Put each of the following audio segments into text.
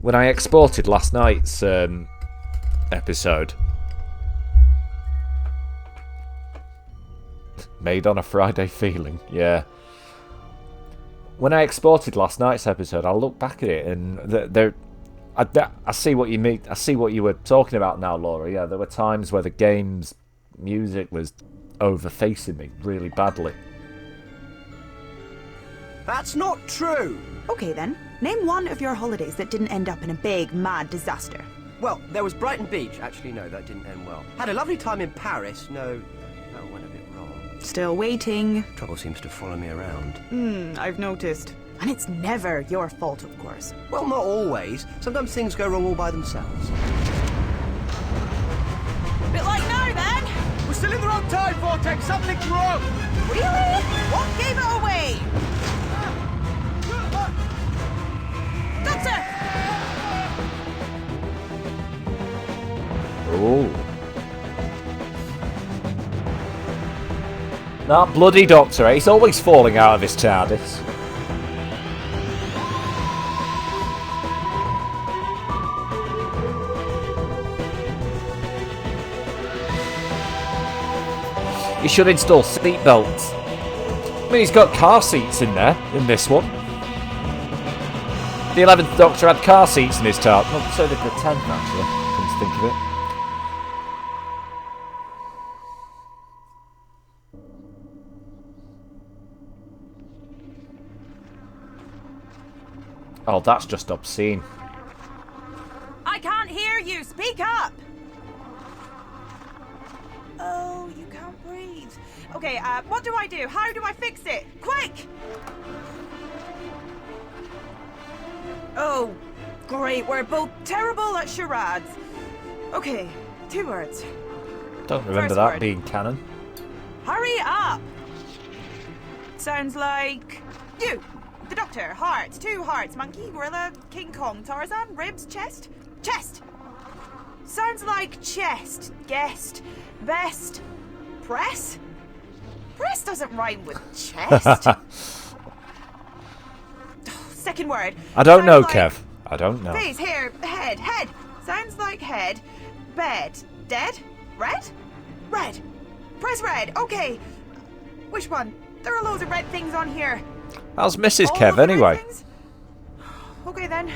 When I exported last night's episode, made on a Friday feeling, yeah. When I exported last night's episode, I look back at it and I see what you mean. I see what you were talking about now, Laura. Yeah, there were times where the game's music was overfacing me really badly. That's not true! Okay then, name one of your holidays that didn't end up in a big, mad disaster. Well, there was Brighton Beach. Actually, no, that didn't end well. Had a lovely time in Paris. No, that went a bit wrong. Still waiting. Trouble seems to follow me around. I've noticed. And it's never your fault, of course. Well, not always. Sometimes things go wrong all by themselves. Bit like now then! We're still in the wrong time, Vortex! Something's wrong! Really? What gave it away? Doctor! Oh. That bloody Doctor, eh? He's always falling out of his TARDIS. He should install seat belts. I mean, he's got car seats in there, in this one. The 11th Doctor had car seats in his TARDIS. Well, so did the 10th, actually, come to think of it. Oh, that's just obscene. I can't hear you! Speak up! Oh, you can't breathe. Okay, what do I do? How do I fix it? Quick! Oh, great. We're both terrible at charades. Okay, 2 words. Don't remember First that word. being canon. Hurry up! Sounds like you. The Doctor. Hearts. 2 hearts. Monkey, gorilla, King Kong, Tarzan, ribs, chest. Chest! Sounds like chest. Guest. Best. Press? Press doesn't rhyme with chest. Second word. I don't know, Sounds Kev. I don't know. Face, hair, head, head. Sounds like head. Bed. Dead? Red? Red. Press red. Okay. Which one? There are loads of red things on here. How's Mrs. All Kev of the red anyway? things? Okay then.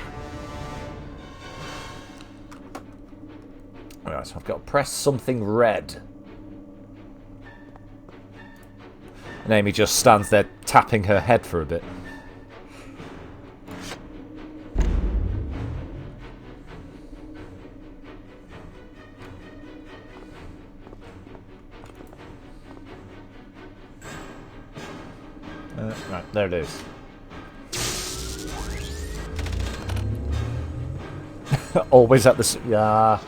Alright, so I've got to press something red. And Amy just stands there tapping her head for a bit. Right, there it is. Always at the... Yeah.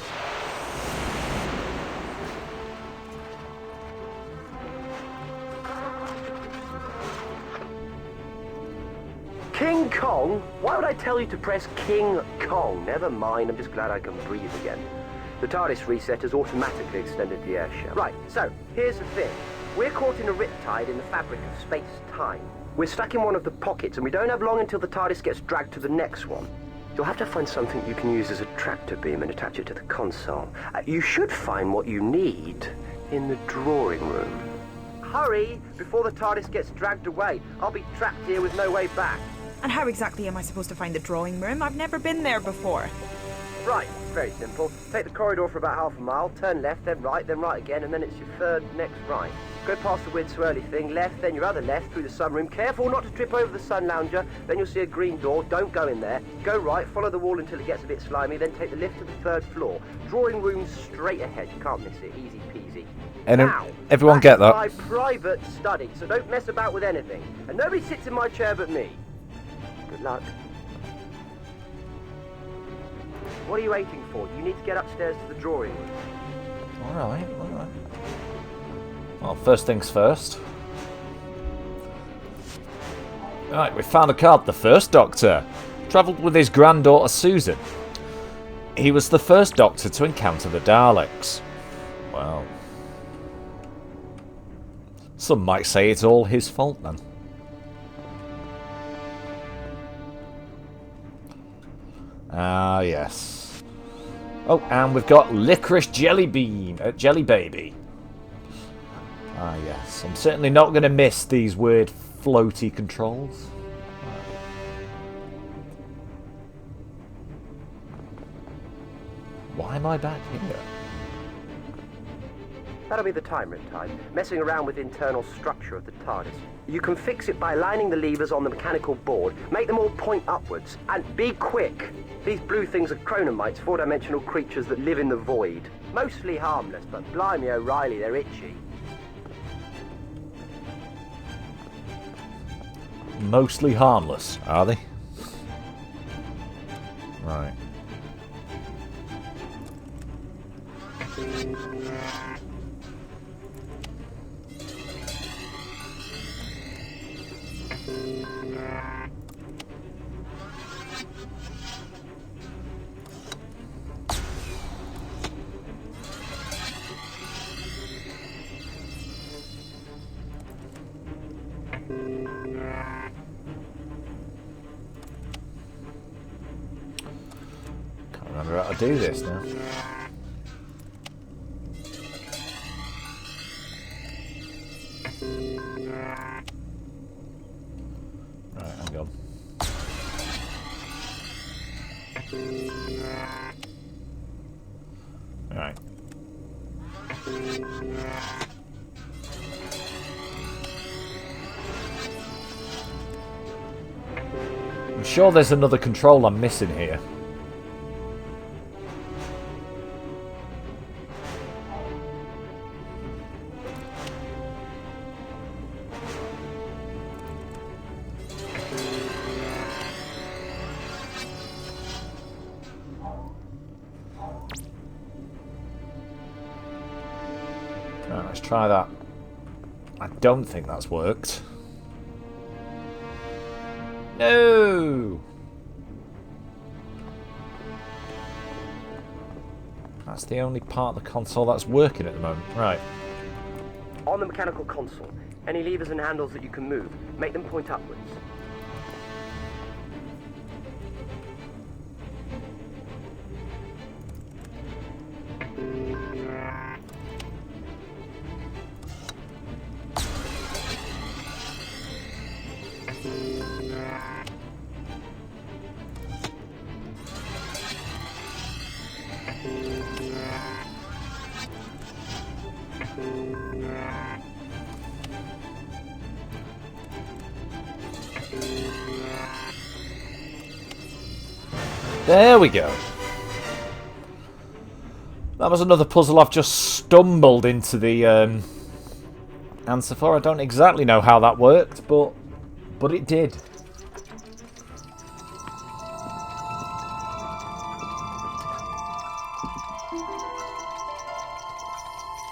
King Kong? Why would I tell you to press King Kong? Never mind, I'm just glad I can breathe again. The TARDIS reset has automatically extended the air shell. Right, so, here's the thing. We're caught in a riptide in the fabric of space-time. We're stuck in one of the pockets, and we don't have long until the TARDIS gets dragged to the next one. You'll have to find something you can use as a tractor beam and attach it to the console. You should find what you need in the drawing room. Hurry, before the TARDIS gets dragged away. I'll be trapped here with no way back. And how exactly am I supposed to find the drawing room? I've never been there before. Right, it's very simple. Take the corridor for about half a mile, turn left, then right again, and then it's your third next right. Go past the weird swirly thing, left, then your other left through the sunroom. Careful not to trip over the sun lounger, then you'll see a green door. Don't go in there. Go right, follow the wall until it gets a bit slimy, then take the lift to the 3rd floor. Drawing room straight ahead. You can't miss it. Easy peasy. And now, everyone that's get that? my private study, so don't mess about with anything. And nobody sits in my chair but me. Good luck. What are you waiting for? You need to get upstairs to the drawing room. Alright, alright. Well, first things first. Right, we found a card. The first Doctor travelled with his granddaughter Susan. He was the first Doctor to encounter the Daleks. Well, some might say it's all his fault then. Ah, yes. Oh, and we've got licorice jelly bean, jelly baby. Ah, yes. I'm certainly not going to miss these weird floaty controls. Why am I back here? That'll be the time, Riptide. Messing around with the internal structure of the TARDIS. You can fix it by lining the levers on the mechanical board, make them all point upwards, and be quick. These blue things are chronomites, four-dimensional creatures that live in the void. Mostly harmless, but blimey O'Reilly, they're itchy. Mostly harmless, are they? Right. Can't remember how to do this now. Right, hang on. Right. I'm sure there's another control I'm missing here. Right, let's try that. I don't think that's worked. No! That's the only part of the console that's working at the moment. Right. On the mechanical console, any levers and handles that you can move, make them point upwards. There we go. That was another puzzle I've just stumbled into the answer for. I don't exactly know how that worked, but it did.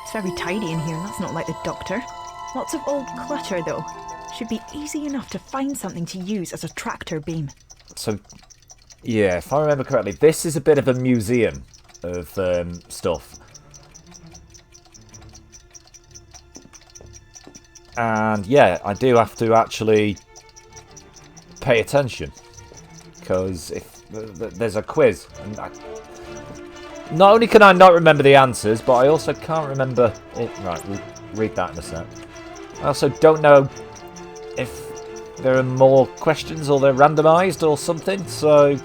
It's very tidy in here, that's not like the Doctor. Lots of old clutter though. Should be easy enough to find something to use as a tractor beam. So, yeah, if I remember correctly, this is a bit of a museum of stuff. And yeah, I do have to actually pay attention. Because if there's a quiz, and not only can I not remember the answers, but I also can't remember it. Right, we'll read that in a sec. I also don't know if there are more questions or they're randomised or something, so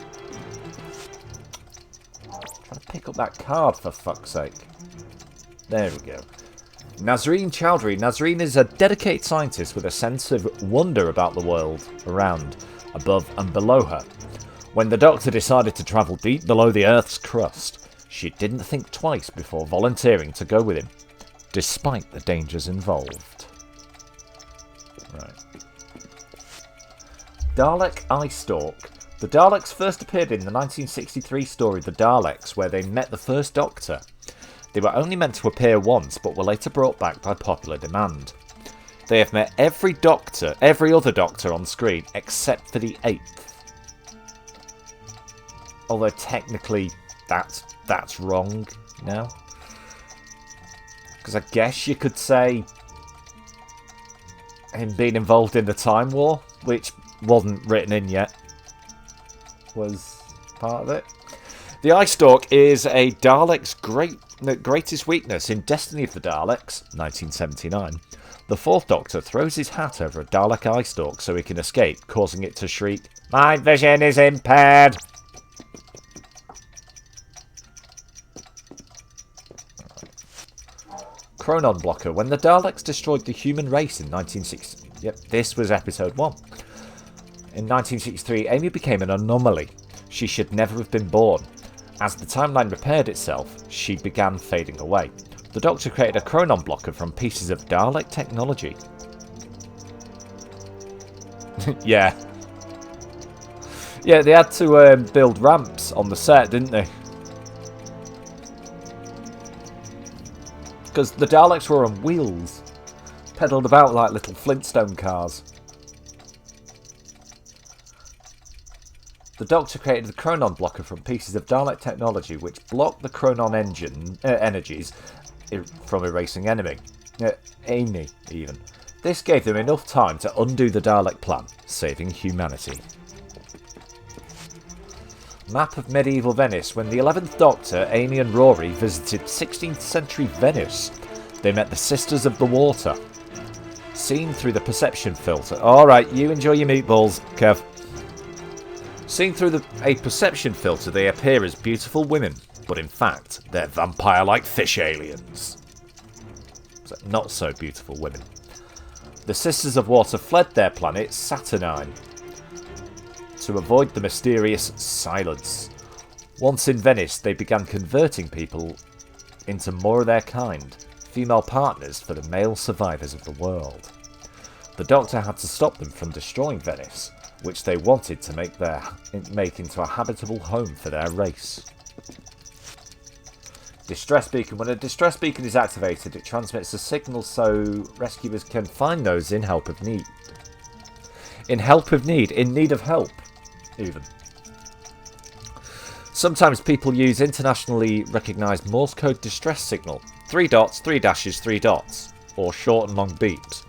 trying to pick up that card for fuck's sake. There we go. Nazreen Chowdhury. Nazreen is a dedicated scientist with a sense of wonder about the world around, above and below her. When the Doctor decided to travel deep below the Earth's crust, she didn't think twice before volunteering to go with him, despite the dangers involved. Right. Dalek Eye Stalk. The Daleks first appeared in the 1963 story The Daleks, where they met the first Doctor. They were only meant to appear once, but were later brought back by popular demand. They have met every other Doctor on screen, except for the 8th. Although technically, that's wrong now. Because I guess you could say him being involved in the Time War, which wasn't written in yet, was part of it. The Eye Stalk is a Dalek's greatest weakness in Destiny of the Daleks, 1979. The Fourth Doctor throws his hat over a Dalek Eye Stalk so he can escape, causing it to shriek, "My vision is impaired!" Chronon Blocker. When the Daleks destroyed the human race in 1960... Yep, this was episode 1. In 1963, Amy became an anomaly. She should never have been born. As the timeline repaired itself, she began fading away. The Doctor created a Chronon Blocker from pieces of Dalek technology. Yeah. Yeah, they had to build ramps on the set, didn't they? Because the Daleks were on wheels, pedalled about like little Flintstone cars. The Doctor created the Chronon Blocker from pieces of Dalek technology which blocked the Chronon energies from erasing Amy, even. This gave them enough time to undo the Dalek plan, saving humanity. Map of medieval Venice. When the 11th Doctor, Amy and Rory visited 16th century Venice, they met the Sisters of the Water. Seen through the perception filter. Alright, you enjoy your meatballs, Kev. Seen through a perception filter, they appear as beautiful women, but in fact, they're vampire-like fish aliens. So, not so beautiful women. The Sisters of Water fled their planet, Saturnine, to avoid the mysterious silence. Once in Venice, they began converting people into more of their kind, female partners for the male survivors of the world. The Doctor had to stop them from destroying Venice, which they wanted to make into a habitable home for their race. Distress beacon. When a distress beacon is activated, it transmits a signal so rescuers can find those in help of need. In need of help, even. Sometimes people use internationally recognised Morse code distress signal. 3 dots, 3 dashes, 3 dots, or short and long beeps.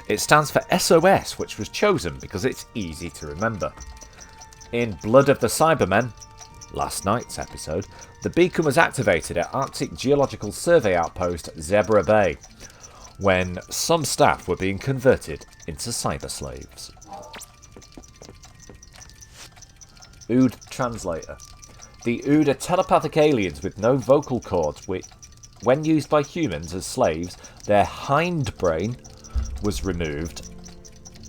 It stands for SOS, which was chosen because it's easy to remember. In Blood of the Cybermen, last night's episode, the beacon was activated at Arctic Geological Survey Outpost Zebra Bay, when some staff were being converted into cyber slaves. Ood Translator. The Ood are telepathic aliens with no vocal cords, which, when used by humans as slaves, their hindbrain was removed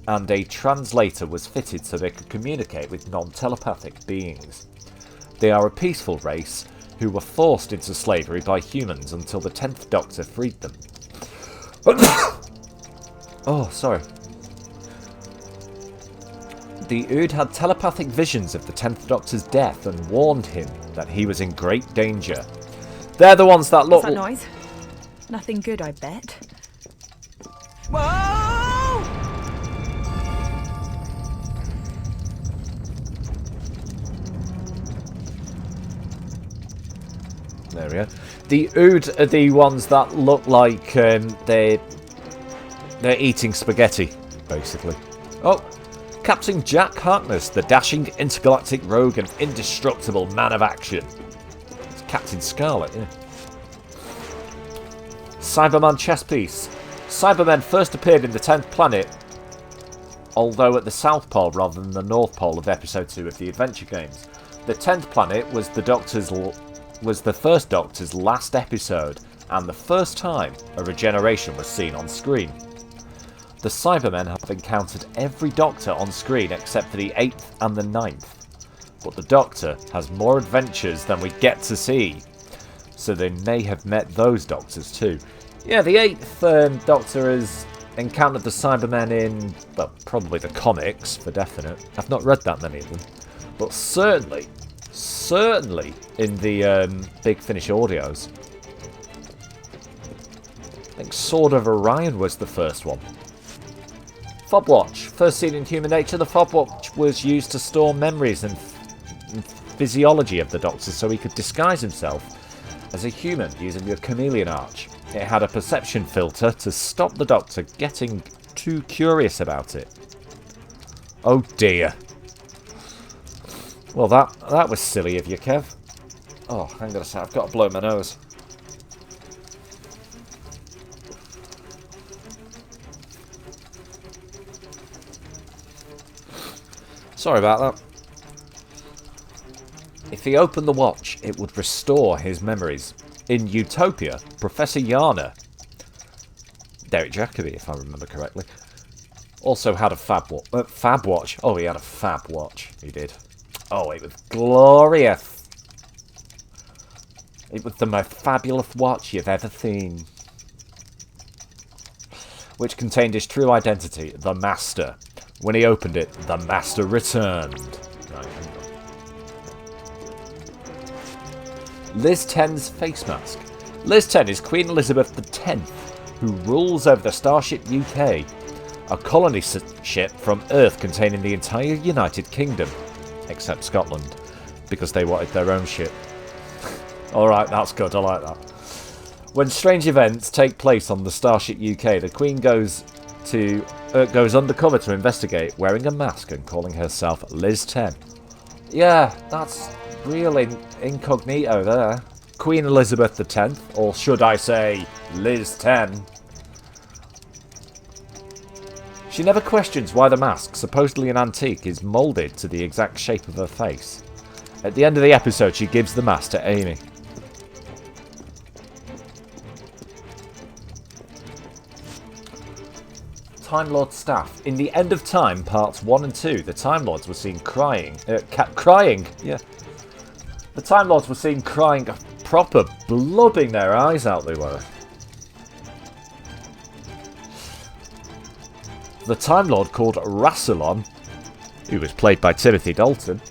and a translator was fitted so they could communicate with non-telepathic beings. They are a peaceful race who were forced into slavery by humans until the 10th Doctor freed them. Oh, sorry. The Ood had telepathic visions of the 10th Doctor's death and warned him that he was in great danger. They're the ones that look... What's that noise? Nothing good, I bet. Whoa! There we go. The Ood are the ones that look like they're eating spaghetti, basically. Oh, Captain Jack Harkness, the dashing intergalactic rogue and indestructible man of action. It's Captain Scarlet, yeah. Cyberman chess piece. Cybermen first appeared in the 10th planet, although at the South Pole rather than the North Pole of Episode 2 of the Adventure Games. The 10th planet was the first Doctor's last episode, and the first time a regeneration was seen on screen. The Cybermen have encountered every Doctor on screen except for the 8th and the 9th, but the Doctor has more adventures than we get to see, so they may have met those Doctors too. Yeah, the 8th Doctor has encountered the Cybermen in, well, probably the comics, for definite. I've not read that many of them. But certainly in the Big Finish audios. I think Sword of Orion was the first one. Fobwatch. First seen in Human Nature, the Fobwatch was used to store memories and physiology of the Doctor so he could disguise himself as a human using the chameleon arch. It had a perception filter to stop the Doctor getting too curious about it. Oh dear. Well, that was silly of you, Kev. Oh, hang on a sec, I've got to blow my nose. Sorry about that. If he opened the watch, it would restore his memories. In Utopia, Professor Yana, Derek Jacobi, if I remember correctly, also had a fab watch. Oh, he had a fab watch. He did. Oh, it was glorious. It was the most fabulous watch you've ever seen. Which contained his true identity, the Master. When he opened it, the Master returned. Right, hang on. Liz 10's face mask. Liz 10 is Queen Elizabeth X, who rules over the Starship UK, a colony ship from Earth containing the entire United Kingdom, except Scotland, because they wanted their own ship. Alright, that's good, I like that. When strange events take place on the Starship UK, the Queen goes undercover to investigate, wearing a mask and calling herself Liz 10. Yeah, that's real incognito there. Queen Elizabeth X, or should I say, Liz 10. She never questions why the mask, supposedly an antique, is moulded to the exact shape of her face. At the end of the episode, she gives the mask to Amy. Time Lord staff. In the End of Time, parts 1 and 2, the Time Lords were seen crying. Yeah. The Time Lords were seen crying, proper blubbing their eyes out, they were. The Time Lord called Rassilon, who was played by Timothy Dalton,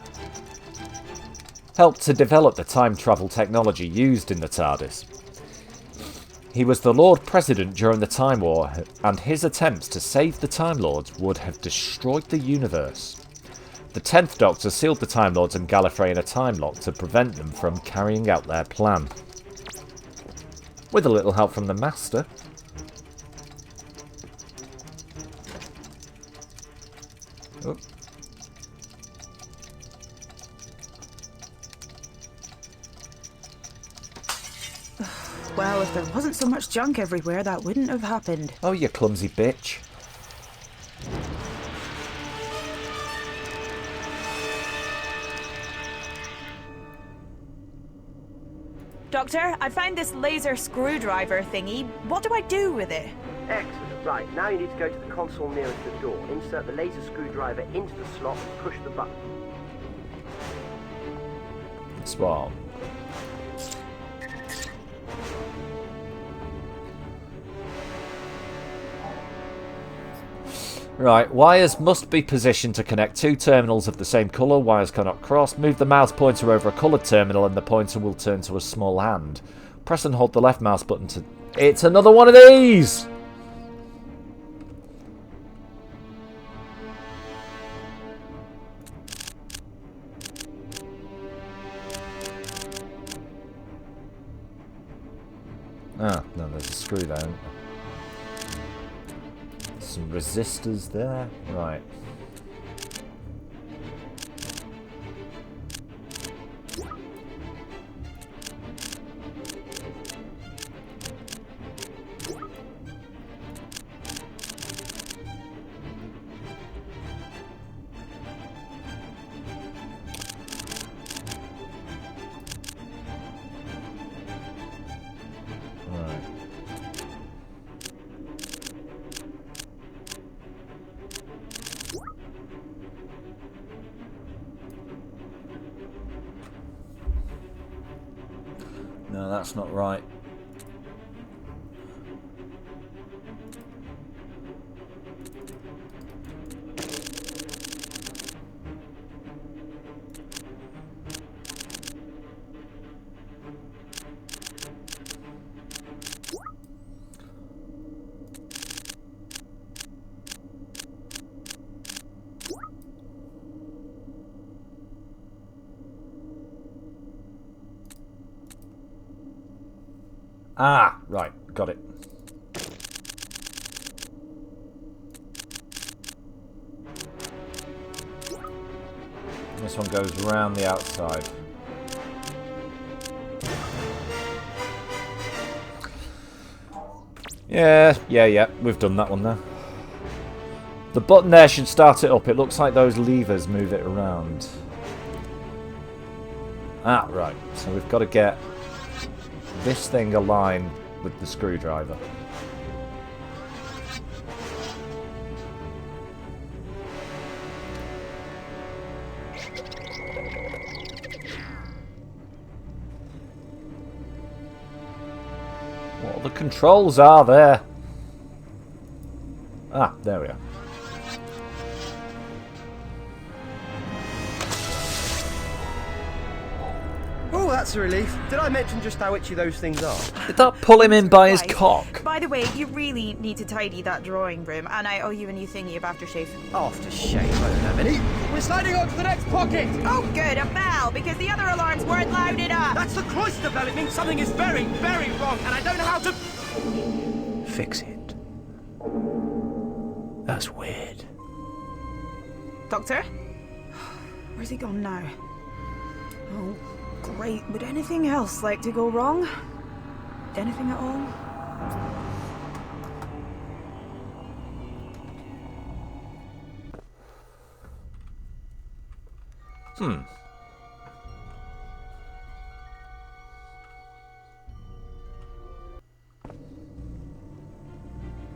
helped to develop the time travel technology used in the TARDIS. He was the Lord President during the Time War, and his attempts to save the Time Lords would have destroyed the universe. The 10th Doctor sealed the Time Lords and Gallifrey in a time lock to prevent them from carrying out their plan. With a little help from the Master. Oh. Well, if there wasn't so much junk everywhere, that wouldn't have happened. Oh, you clumsy bitch. Doctor, I found this laser screwdriver thingy. What do I do with it? Excellent. Right, now you need to go to the console nearest the door. Insert the laser screwdriver into the slot and push the button. Swap. Right, wires must be positioned to connect two terminals of the same colour. Wires cannot cross. Move the mouse pointer over a coloured terminal and the pointer will turn to a small hand. Press and hold the left mouse button to... It's another one of these! Ah, no, there's a screw there. Isn't there? Some resistors there. Right. No, that's not right. Ah, right, got it. This one goes round the outside. Yeah. We've done that one now. The button there should start it up. It looks like those levers move it around. Ah, right. So we've got to get this thing aligned with the screwdriver. What the controls are there? Ah, there we are. Oh, that's a relief. Did I mention just how itchy those things are? Did that pull him in by his Right. cock? By the way, you really need to tidy that drawing room, and I owe you a new thingy of aftershave. Aftershave, I don't have any. We're sliding on to the next pocket! Oh, good, a bell, because the other alarms weren't loud enough. That's the cloister bell. It means something is very, very wrong, and I don't know how to... fix it. That's weird. Doctor? Where's he gone now? Oh, great. Would anything else like to go wrong? Anything at all?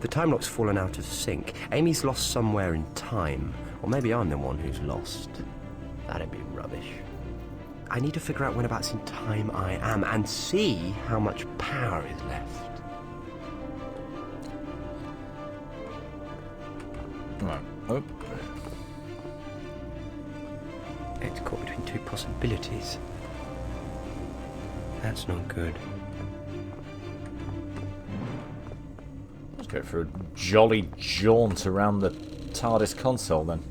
The time lock's fallen out of sync. Amy's lost somewhere in time. Or maybe I'm the one who's lost. That'd be rubbish. I need to figure out whenabouts in time I am and see how much power is left. Right. Oh. It's caught between two possibilities. That's not good. Let's go for a jolly jaunt around the TARDIS console then.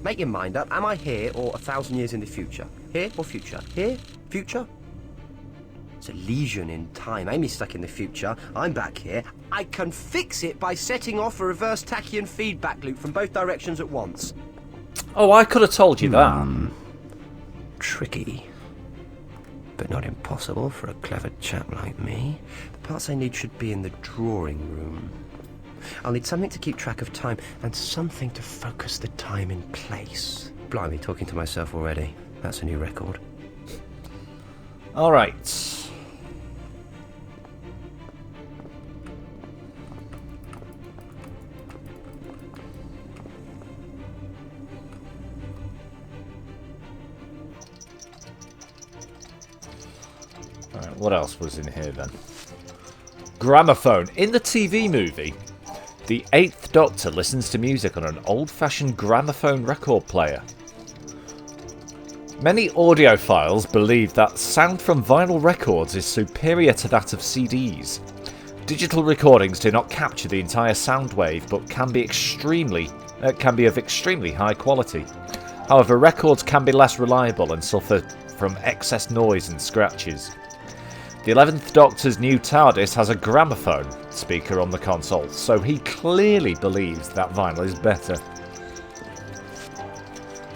Make your mind up. Am I here or 1,000 years in the future? Here or future? Here? Future? It's a lesion in time. Amy's stuck in the future. I'm back here. I can fix it by setting off a reverse tachyon feedback loop from both directions at once. Oh, I could have told you that. Tricky. But not impossible for a clever chap like me. The parts I need should be in the drawing room. I'll need something to keep track of time and something to focus the time in place. Blimey, talking to myself already. That's a new record. All right. Alright, what else was in here then? Gramophone. In the TV movie, the 8th Doctor listens to music on an old-fashioned gramophone record player. Many audiophiles believe that sound from vinyl records is superior to that of CDs. Digital recordings do not capture the entire sound wave, but can be of extremely high quality. However, records can be less reliable and suffer from excess noise and scratches. The 11th Doctor's new TARDIS has a gramophone speaker on the console, so he clearly believes that vinyl is better.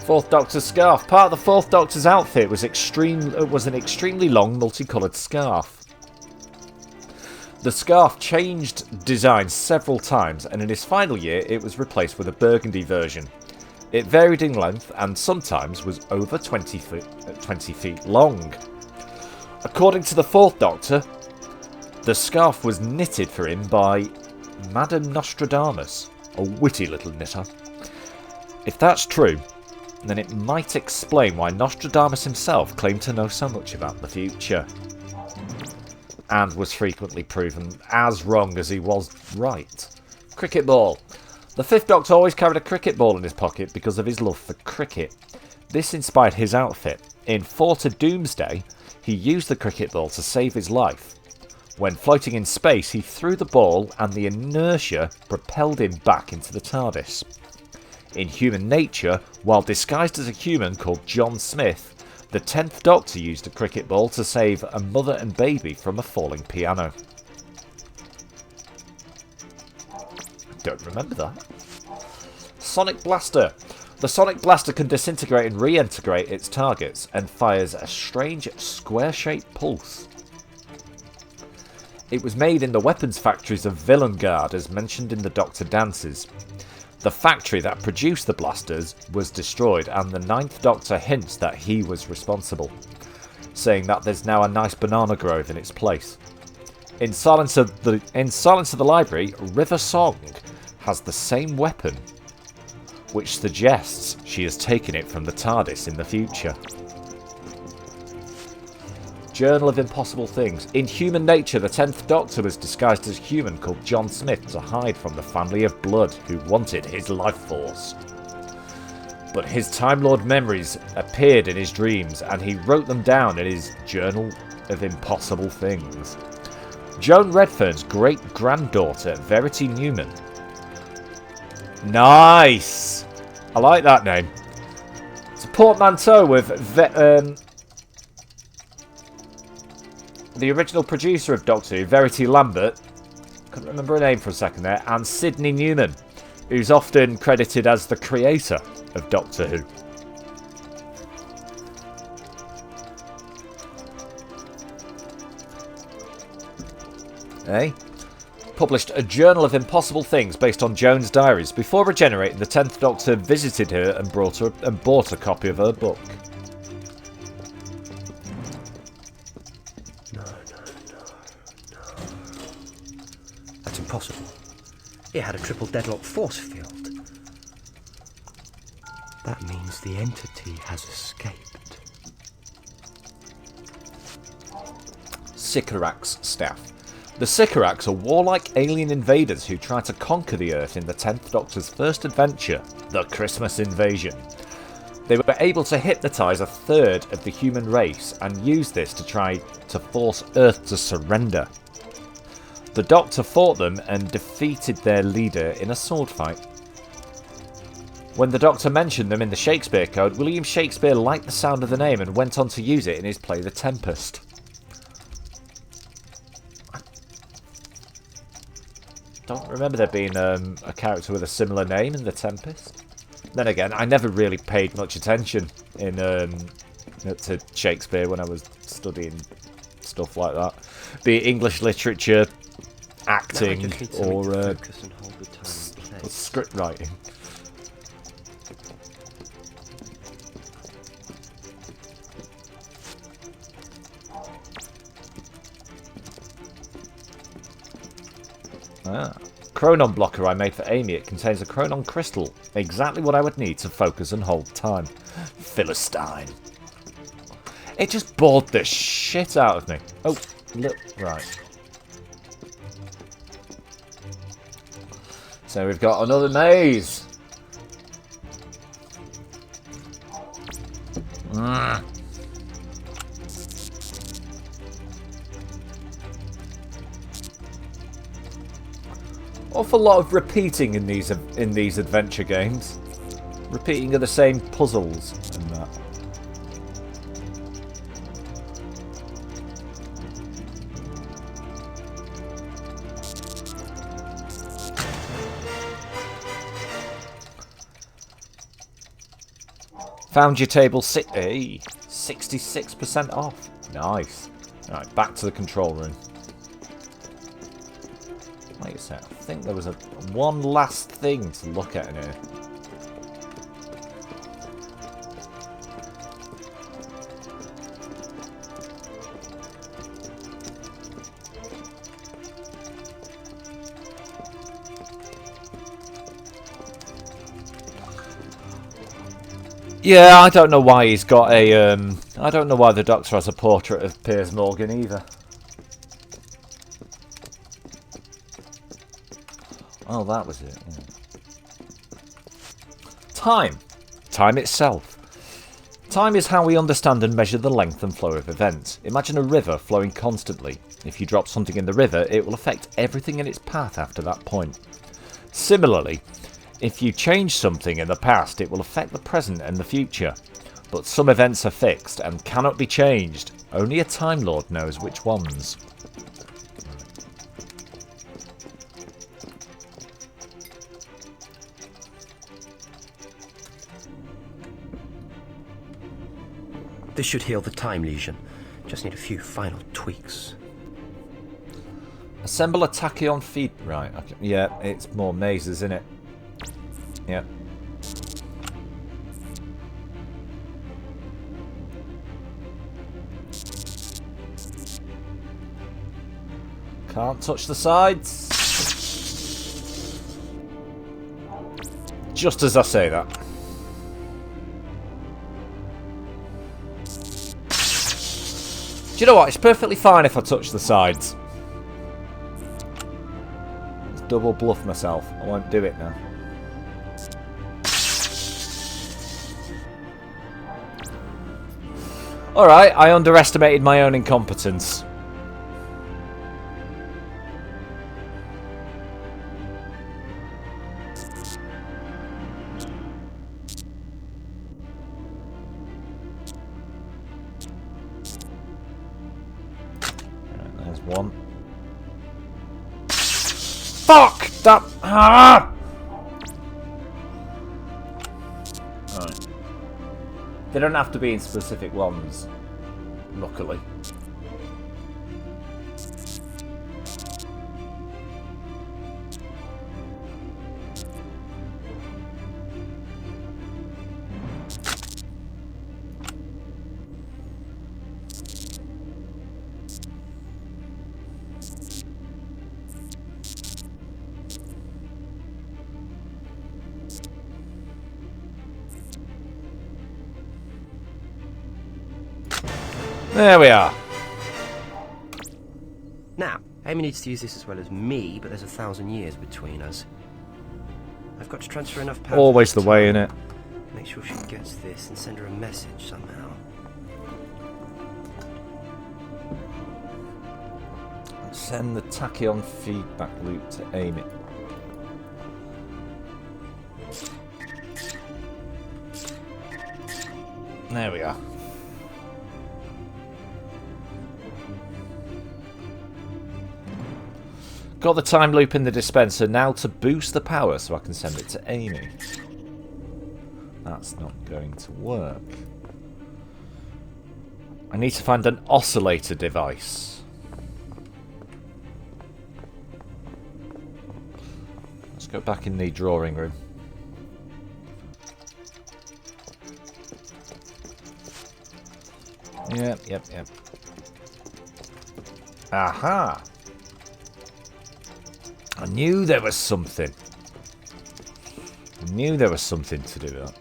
4th Doctor's scarf. Part of the 4th Doctor's outfit was an extremely long multicoloured scarf. The scarf changed design several times, and in his final year it was replaced with a burgundy version. It varied in length and sometimes was over 20 feet long. According to the 4th Doctor, the scarf was knitted for him by Madame Nostradamus, a witty little knitter. If that's true, then it might explain why Nostradamus himself claimed to know so much about the future, and was frequently proven as wrong as he was right. Cricket ball. The 5th Doctor always carried a cricket ball in his pocket because of his love for cricket. This inspired his outfit. In 4 to Doomsday, he used the cricket ball to save his life. When floating in space, he threw the ball and the inertia propelled him back into the TARDIS. In Human Nature, while disguised as a human called John Smith, the 10th Doctor used a cricket ball to save a mother and baby from a falling piano. Don't remember that. Sonic Blaster. The sonic blaster can disintegrate and reintegrate its targets and fires a strange square-shaped pulse. It was made in the weapons factories of Villengard, as mentioned in the Doctor Dances. The factory that produced the blasters was destroyed, and the Ninth Doctor hints that he was responsible, saying that there's now a nice banana grove in its place. In Silence of the Library, River Song has the same weapon, which suggests she has taken it from the TARDIS in the future. Journal of Impossible Things. In Human Nature, the 10th Doctor was disguised as human called John Smith to hide from the family of Blood, who wanted his life force. But his Time Lord memories appeared in his dreams, and he wrote them down in his Journal of Impossible Things. Joan Redfern's great-granddaughter, Verity Newman. Nice! I like that name. It's a portmanteau with the original producer of Doctor Who, Verity Lambert, couldn't remember her name for a second there, and Sydney Newman, who's often credited as the creator of Doctor Who. Published a Journal of Impossible Things based on Joan's diaries. Before regenerating, the 10th Doctor visited her and bought a copy of her book. No. That's impossible. It had a triple deadlock force field. That means the entity has escaped. Sycorax staff. The Sycorax are warlike alien invaders who try to conquer the Earth in the 10th Doctor's first adventure, the Christmas Invasion. They were able to hypnotise a third of the human race and use this to try to force Earth to surrender. The Doctor fought them and defeated their leader in a sword fight. When the Doctor mentioned them in the Shakespeare Code, William Shakespeare liked the sound of the name and went on to use it in his play The Tempest. I don't remember there being a character with a similar name in The Tempest. Then again, I never really paid much attention to Shakespeare when I was studying stuff like that. Be it English literature, acting, or script writing. Chronon blocker I made for Amy. It contains a chronon crystal. Exactly what I would need to focus and hold time. Philistine. It just bored the shit out of me. Oh, look, right. So we've got another maze. Awful lot of repeating in these adventure games. Repeating of the same puzzles and that. Found your table 66% off. Nice. Alright, back to the control room. Wait a sec, I think there was one last thing to look at in here. Yeah, I don't know why he's got a, I don't know why the Doctor has a portrait of Piers Morgan either. Oh, that was it. Yeah. Time. Time itself. Time is how we understand and measure the length and flow of events. Imagine a river flowing constantly. If you drop something in the river, it will affect everything in its path after that point. Similarly, if you change something in the past, it will affect the present and the future. But some events are fixed and cannot be changed. Only a Time Lord knows which ones. This should heal the time lesion. Just need a few final tweaks. Assemble a tachyon feed. Right, okay. Yeah, it's more mazes, isn't it? Yeah. Can't touch the sides. Just as I say that. Do you know what? It's perfectly fine if I touch the sides. Let's double bluff myself. I won't do it now. Alright, I underestimated my own incompetence. One. Fuck! That... Ah! Right. They don't have to be in specific ones, luckily. There we are. Now, Amy needs to use this as well as me, but there's 1,000 years between us. I've got to transfer enough power. Always the way, innit? Make sure she gets this and send her a message somehow. Send the tachyon feedback loop to Amy. There we are. Got the time loop in the dispenser. Now to boost the power so I can send it to Amy. That's not going to work. I need to find an oscillator device. Let's go back in the drawing room. Yep. Aha! I knew there was something. I knew there was something to do with that.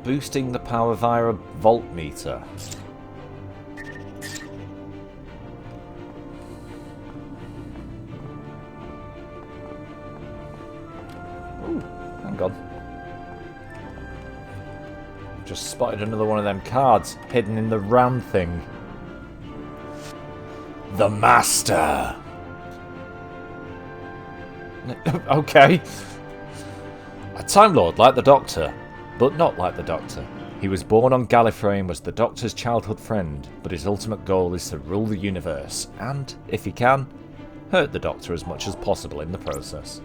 Boosting the power via a voltmeter. Ooh, hang on. Just spotted another one of them cards hidden in the round thing. The Master. Okay. A Time Lord like the Doctor. But not like the Doctor. He was born on Gallifrey and was the Doctor's childhood friend, but his ultimate goal is to rule the universe, and, if he can, hurt the Doctor as much as possible in the process.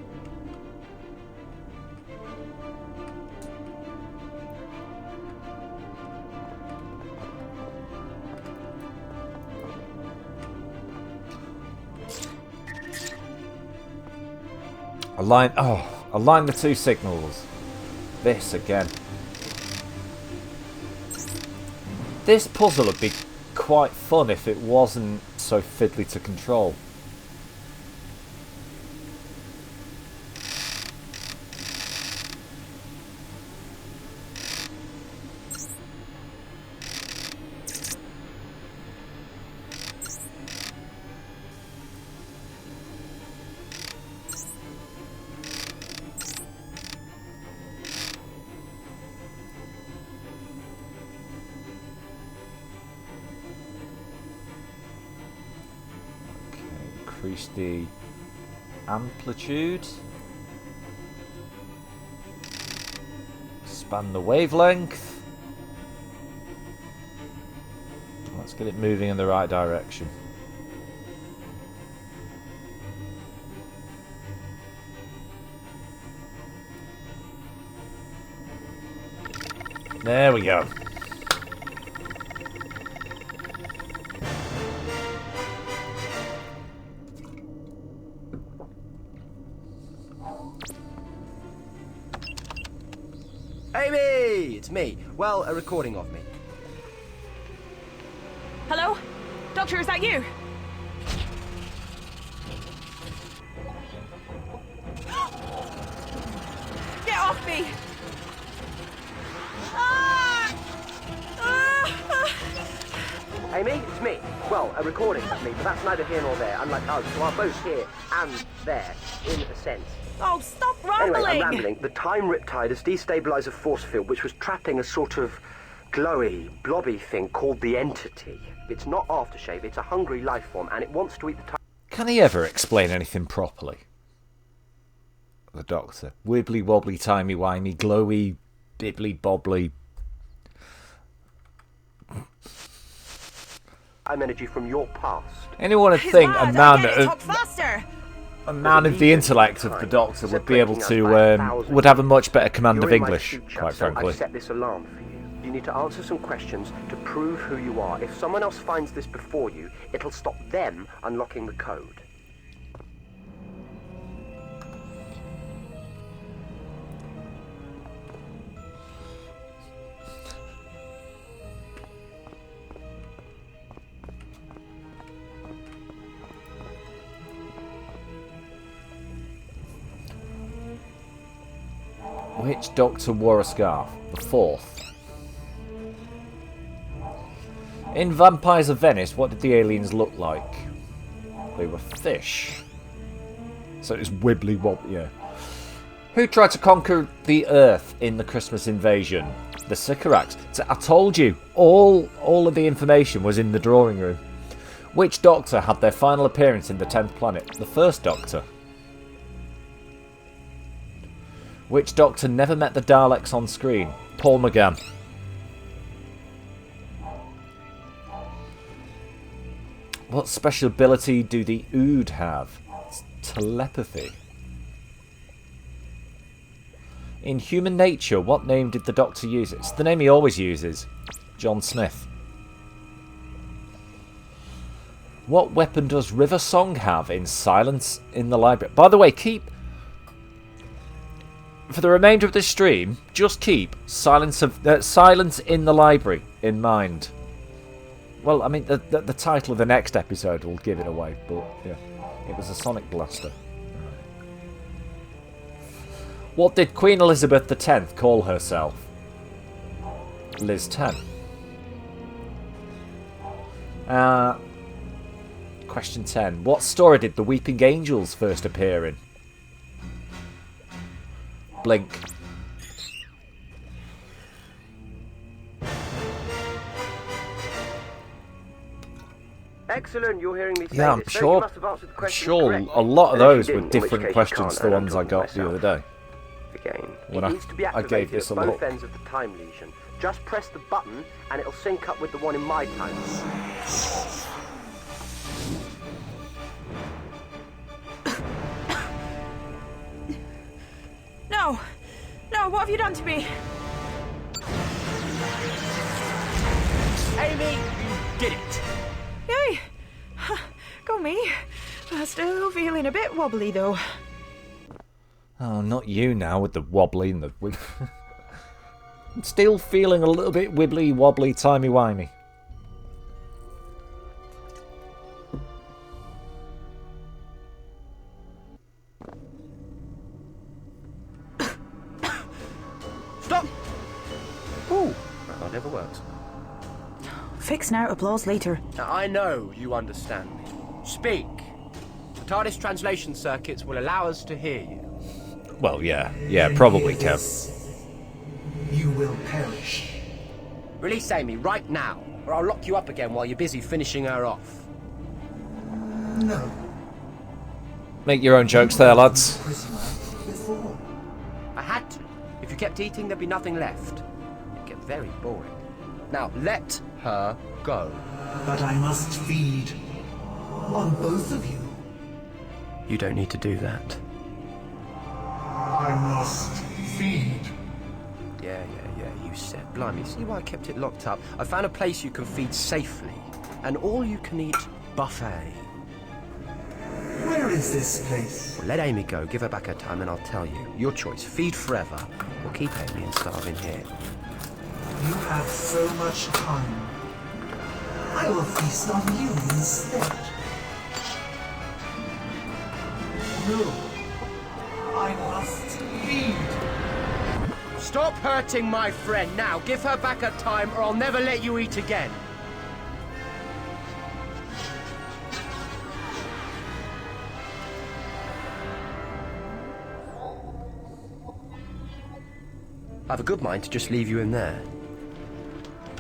Align the two signals. This again. This puzzle would be quite fun if it wasn't so fiddly to control. Increase the amplitude. Expand the wavelength. Let's get it moving in the right direction. There we go. Amy! It's me. Well, a recording of me. Hello? Doctor, is that you? Get off me! Ah! Ah! Amy, it's me. Well, a recording of me, but that's neither here nor there, unlike us, who are both here and there, in a sense. Oh, stop rambling! Anyway, I'm rambling. The time riptide has destabilized a force field which was trapping a sort of glowy, blobby thing called the Entity. It's not aftershave, it's a hungry life form, and it wants to eat the time. Can he ever explain anything properly? The Doctor. Wibbly wobbly, timey wimey, glowy, bibbly bobbly. I'm energy from your past. Anyone would He's think mad. Talk faster! a man of the intellect of the Doctor would be able to would have a much better command of You're in my English, future, quite so frankly. I've set this alarm for you. You need to answer some questions to prove who you are. If someone else finds this before you, it'll stop them unlocking the code. Which Doctor wore a scarf? The fourth. In Vampires of Venice, what did the aliens look like? They were fish. So it's wibbly wobbly, yeah. Who tried to conquer the Earth in the Christmas invasion? The Sycorax. So I told you, all of the information was in the drawing room. Which Doctor had their final appearance in the 10th planet? The first Doctor. Which Doctor never met the Daleks on screen? Paul McGann. What special ability do the Ood have? It's telepathy. In Human Nature, what name did the Doctor use? It's the name he always uses. John Smith. What weapon does River Song have in Silence in the Library? By the way, for the remainder of this stream, just keep Silence in the Library in mind. Well, I mean, the title of the next episode will give it away, but yeah, it was a sonic blaster. What did Queen Elizabeth X call herself? Liz 10. Question 10. What story did the Weeping Angels first appear in? Blink. Excellent, you're hearing me say Yeah, I'm this. So you sure. must have answered the I'm question sure correctly. a lot of And if those you were didn't, in which different case you questions to can't, the and ones I'm I got talking the other myself. day. Again, When it I- needs to be I gave activated this at a both look. ends of the time lesion. Just press the button and it'll sync up with the one in my time. No! No, what have you done to me? Amy, you did it! Yay! Go me. Still feeling a bit wobbly though. Oh, not you now with the wobbly and the... I'm still feeling a little bit wibbly wobbly timey wimey. Stop! Ooh, that never works. Fix now, applause later. Now, I know you understand me. Speak. The TARDIS translation circuits will allow us to hear you. Well, yeah, probably, Kev. You will perish. Release Amy right now, or I'll lock you up again while you're busy finishing her off. No. Make your own jokes there, lads. Prisoner before. I had to. If you kept eating, there'd be nothing left. It'd get very boring. Now, let her go. But I must feed on both of you. You don't need to do that. I must feed. Yeah, you said. Blimey, see why I kept it locked up? I found a place you can feed safely. An all-you-can-eat buffet. Where is this place? Well, let Amy go, give her back her time, and I'll tell you. Your choice. Feed forever, or keep Amy and starve in here. You have so much time. I will feast on you instead. No. I must feed. Stop hurting my friend now. Give her back her time, or I'll never let you eat again. I have a good mind to just leave you in there.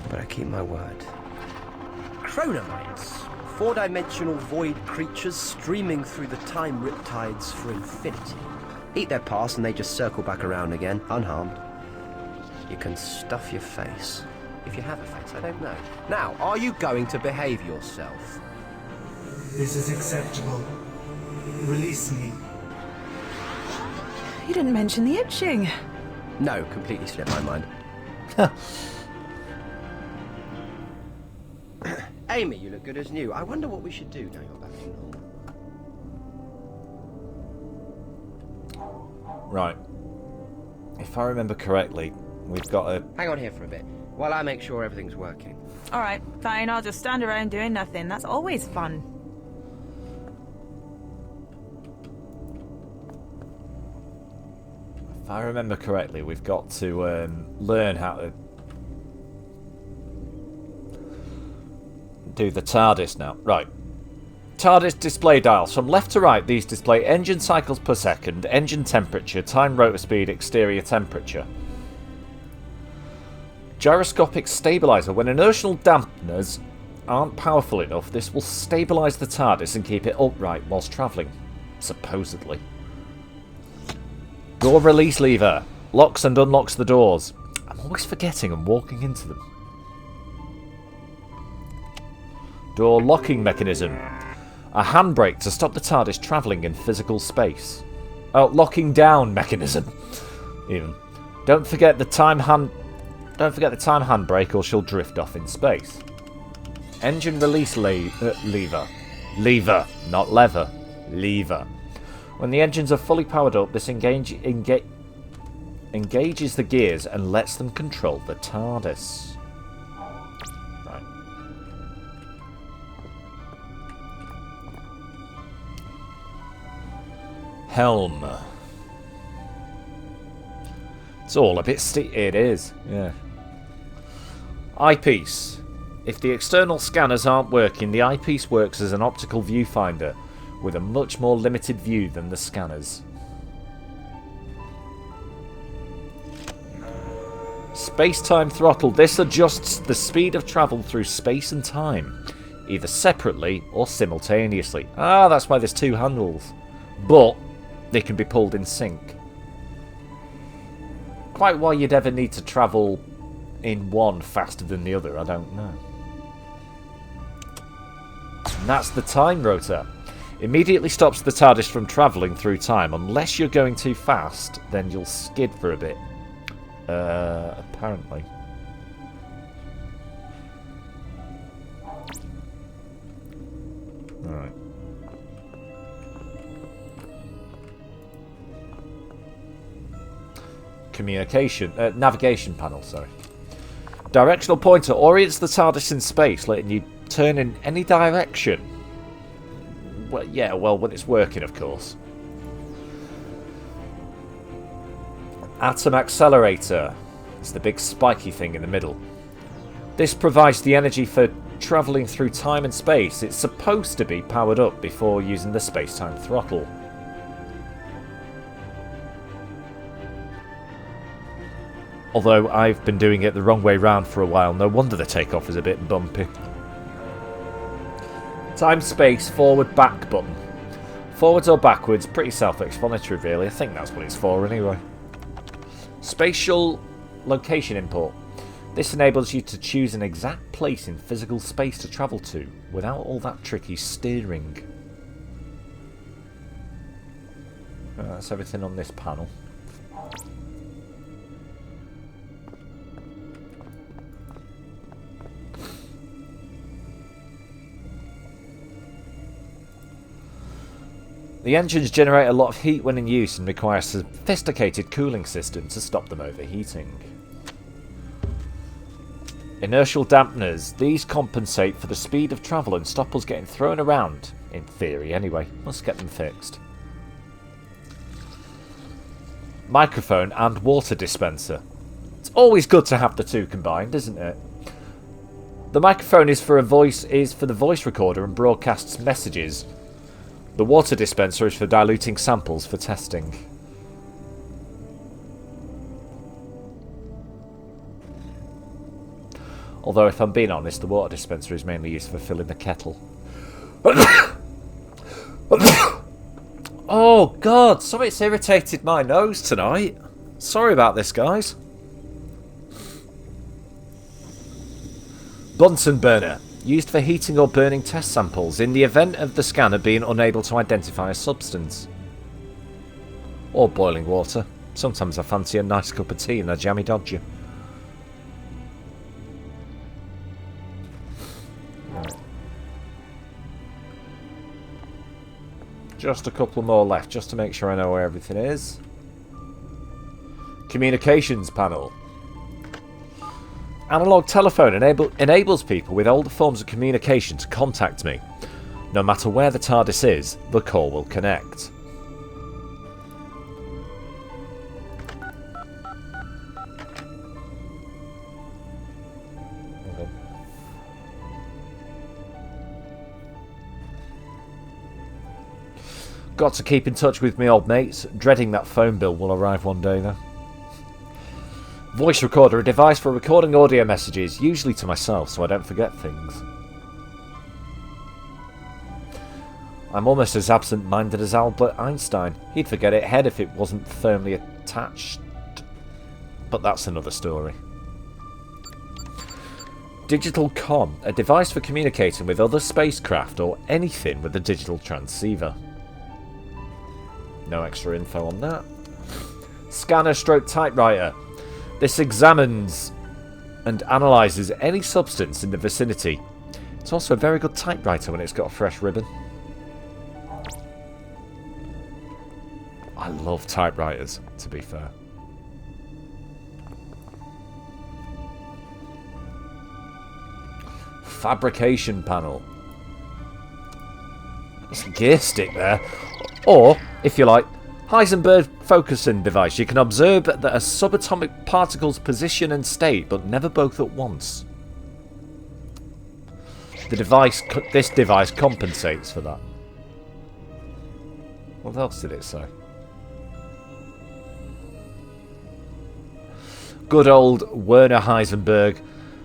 But I keep my word. Chronomites. Four-dimensional void creatures streaming through the time riptides for infinity. Eat their past and they just circle back around again, unharmed. You can stuff your face. If you have a face, I don't know. Now, are you going to behave yourself? This is acceptable. Release me. You didn't mention the itching. No, completely slipped my mind. Amy, you look good as new. I wonder what we should do now you're back to normal. Right. If I remember correctly, we've got a... Hang on here for a bit, while I make sure everything's working. Alright, fine, I'll just stand around doing nothing. That's always fun. If I remember correctly, we've got to learn how to do the TARDIS now. Right. TARDIS display dials. From left to right, these display engine cycles per second, engine temperature, time rotor speed, exterior temperature. Gyroscopic stabilizer. When inertial dampeners aren't powerful enough, this will stabilize the TARDIS and keep it upright whilst travelling. Supposedly. Door release lever. Locks and unlocks the doors. I'm always forgetting and walking into them. Door locking mechanism. A handbrake to stop the TARDIS travelling in physical space. Oh, locking down mechanism. Even. Don't forget the time handbrake or she'll drift off in space. Engine release lever. Lever, not lever. Lever. When the engines are fully powered up, this engages the gears and lets them control the TARDIS. Right. Helm. It's all a bit it is, yeah. Eyepiece. If the external scanners aren't working, the eyepiece works as an optical viewfinder, with a much more limited view than the scanners. Space-time throttle. This adjusts the speed of travel through space and time, either separately or simultaneously. Ah, that's why there's two handles. But they can be pulled in sync. Quite why you'd ever need to travel in one faster than the other, I don't know. And that's the time rotor. Immediately stops the TARDIS from travelling through time. Unless you're going too fast, then you'll skid for a bit. Apparently. Alright. Communication. Navigation panel, sorry. Directional pointer orients the TARDIS in space, letting you turn in any direction. Well, yeah, well, when it's working, of course. Atom accelerator. It's the big spiky thing in the middle. This provides the energy for travelling through time and space. It's supposed to be powered up before using the space-time throttle. Although I've been doing it the wrong way round for a while, no wonder the takeoff is a bit bumpy. Time space forward back button. Forwards or backwards, pretty self-explanatory really. I think that's what it's for anyway. Spatial location import. This enables you to choose an exact place in physical space to travel to without all that tricky steering. That's everything on this panel. The engines generate a lot of heat when in use and require a sophisticated cooling system to stop them overheating. Inertial dampeners. These compensate for the speed of travel and stop us getting thrown around. In theory, anyway. Let's get them fixed. Microphone and water dispenser. It's always good to have the two combined, isn't it? The microphone is for the voice recorder and broadcasts messages. The water dispenser is for diluting samples for testing. Although, if I'm being honest, the water dispenser is mainly used for filling the kettle. Oh, God! Something's irritated my nose tonight. Sorry about this, guys. Bunsen burner. Used for heating or burning test samples in the event of the scanner being unable to identify a substance. Or boiling water. Sometimes I fancy a nice cup of tea and a jammy dodger. Right. Just a couple more left, just to make sure I know where everything is. Communications panel. Analog telephone enables people with older forms of communication to contact me. No matter where the TARDIS is, the call will connect. Okay. Got to keep in touch with my old mates. Dreading that phone bill will arrive one day though. Voice recorder, a device for recording audio messages, usually to myself so I don't forget things. I'm almost as absent-minded as Albert Einstein. He'd forget it head if it wasn't firmly attached. But that's another story. Digital comm, a device for communicating with other spacecraft or anything with a digital transceiver. No extra info on that. Scanner stroke typewriter. This examines and analyses any substance in the vicinity. It's also a very good typewriter when it's got a fresh ribbon. I love typewriters, to be fair. Fabrication panel. There's a gear stick there. Or, if you like, Heisenberg focusing device. You can observe that a subatomic particle's position and state, but never both at once. This device compensates for that. What else did it say? Good old Werner Heisenberg.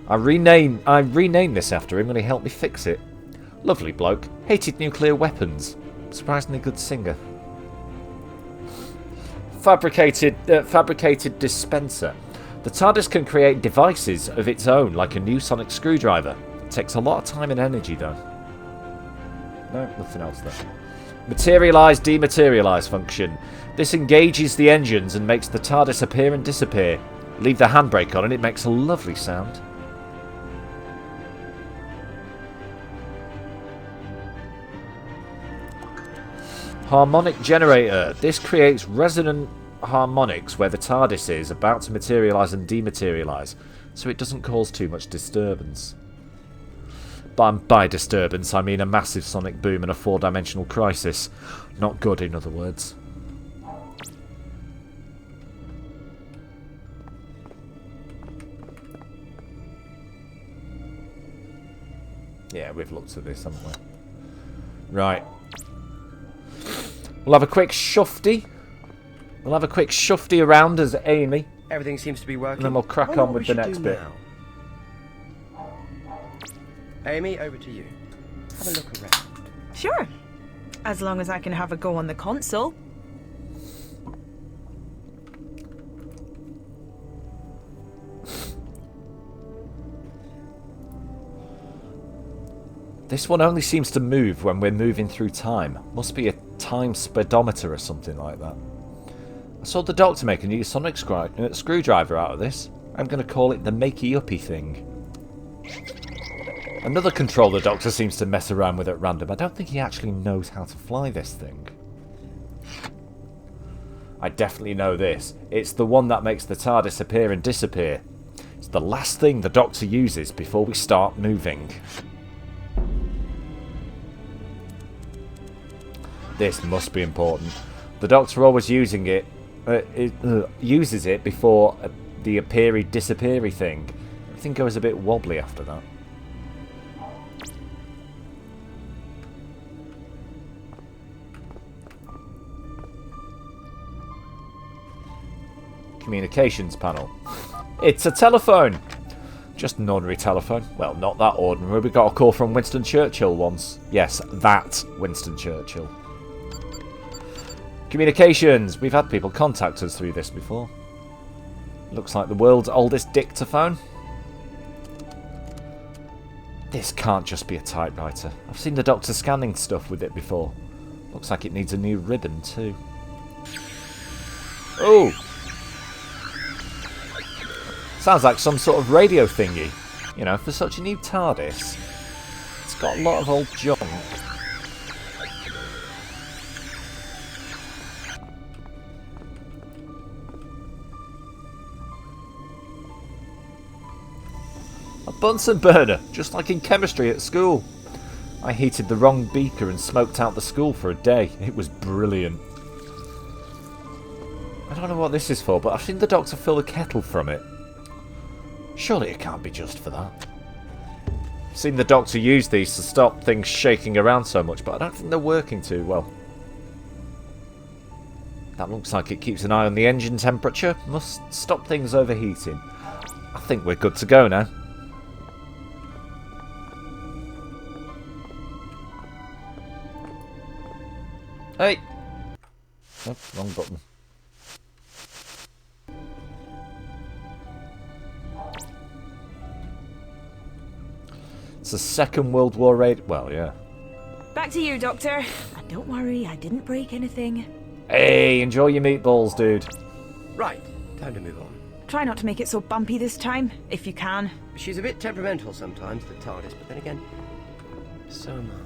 I renamed this after him when he helped me fix it. Lovely bloke. Hated nuclear weapons. Surprisingly good singer. Fabricated dispenser. The TARDIS can create devices of its own, like a new sonic screwdriver. It takes a lot of time and energy, though. No, nothing else there. Materialise, dematerialise function. This engages the engines and makes the TARDIS appear and disappear. Leave the handbrake on and it makes a lovely sound. Harmonic generator. This creates resonant harmonics where the TARDIS is about to materialise and dematerialise, so it doesn't cause too much disturbance. By disturbance, I mean a massive sonic boom and a four-dimensional crisis. Not good, in other words. Yeah, we've looked at this, haven't we? Right. We'll have a quick shufty. We'll have a quick shufty around as Amy. Everything seems to be working. And then we'll crack on with the next bit. Now? Amy, over to you. Have a look around. Sure. As long as I can have a go on the console. This one only seems to move when we're moving through time. Must be a time speedometer or something like that. I saw the Doctor make a new sonic screwdriver out of this. I'm going to call it the makey-uppy thing. Another control the Doctor seems to mess around with at random. I don't think he actually knows how to fly this thing. I definitely know this. It's the one that makes the TARDIS appear and disappear. It's the last thing the Doctor uses before we start moving. This must be important. The Doctor always uses it before the appeary disappeary thing. Everything goes a bit wobbly after that. Communications panel. It's a telephone. Just an ordinary telephone. Well, not that ordinary. We got a call from Winston Churchill once. Yes, that Winston Churchill. Communications. We've had people contact us through this before. Looks like the world's oldest dictaphone. This can't just be a typewriter. I've seen the Doctor scanning stuff with it before. Looks like it needs a new ribbon too. Oh! Sounds like some sort of radio thingy. You know, for such a new TARDIS. It's got a lot of old junk. A Bunsen burner, just like in chemistry at school. I heated the wrong beaker and smoked out the school for a day. It was brilliant. I don't know what this is for, but I've seen the Doctor fill a kettle from it. Surely it can't be just for that. I've seen the Doctor use these to stop things shaking around so much, but I don't think they're working too well. That looks like it keeps an eye on the engine temperature. Must stop things overheating. I think we're good to go now. Hey! Oh, wrong button. It's the Second World War raid. Well, yeah. Back to you, Doctor. And don't worry, I didn't break anything. Hey, enjoy your meatballs, dude. Right, time to move on. Try not to make it so bumpy this time, if you can. She's a bit temperamental sometimes, the TARDIS, but then again, so am I.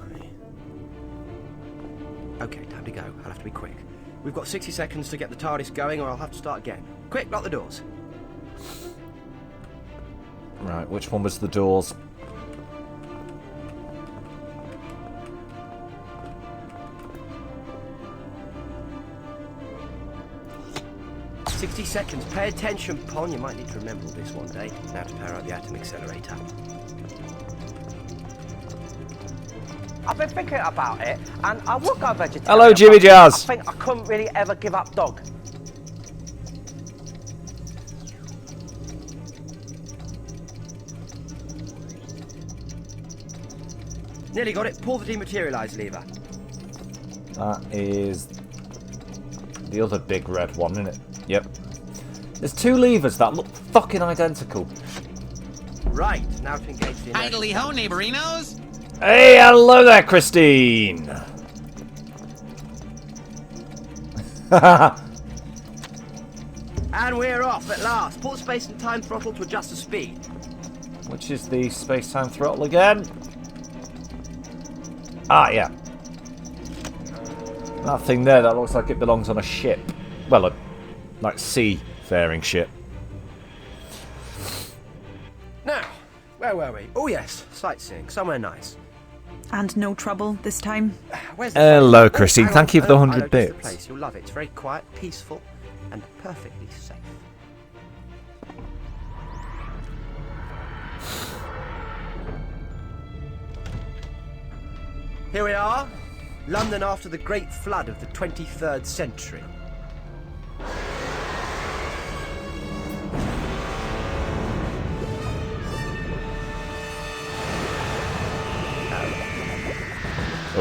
Okay, time to go. I'll have to be quick. We've got 60 seconds to get the TARDIS going, or I'll have to start again. Quick, lock the doors. Right, which one was the doors? "60 seconds. Pay attention, Pon. You might need to remember all this one day. Now to power up the atom accelerator. I've been thinking about it, and I will go vegetarian. Hello, Jimmy Jazz. I think I couldn't really ever give up dog. Nearly got it. Pull the dematerialise lever. That is the other big red one, isn't it? Yep. There's two levers that look fucking identical. Right, now to engage the inertia. Idly ho, neighborinos! Hey, hello there, Christine! And we're off at last. Pull space and time throttle to adjust the speed. Which is the space-time throttle again? Ah, yeah. That thing there, that looks like it belongs on a ship. Well, a like seafaring ship. Now, where were we? Oh yes, sightseeing, somewhere nice. And no trouble this time? Where's the Hello, place? Christine. Hang Thank on. you for the I 100 know just the bits. place. You'll love it. It's very quiet, peaceful, and perfectly safe. Here we are, London after the Great Flood of the 23rd century.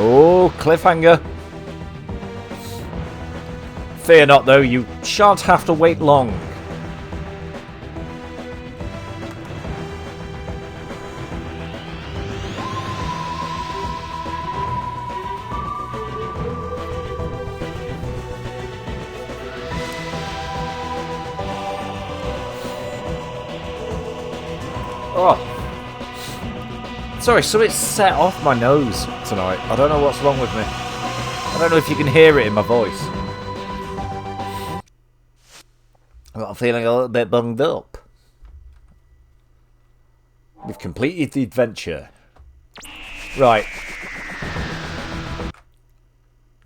Oh, cliffhanger. Fear not, though, you shan't have to wait long. Oh. Sorry, so it's set off my nose tonight. I don't know what's wrong with me. I don't know if you can hear it in my voice. I'm feeling a little bit bunged up. We've completed the adventure. Right.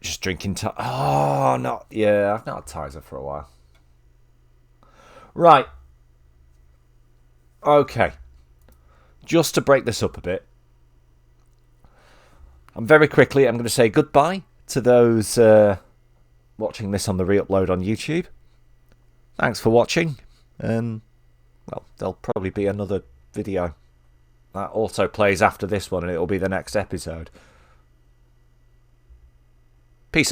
Just drinking oh, not... Yeah, I've not had Tizer for a while. Right. Okay. Just to break this up a bit. I'm going to say goodbye to those watching this on the re-upload on YouTube. Thanks for watching. And, well, there'll probably be another video that also plays after this one, and it'll be the next episode.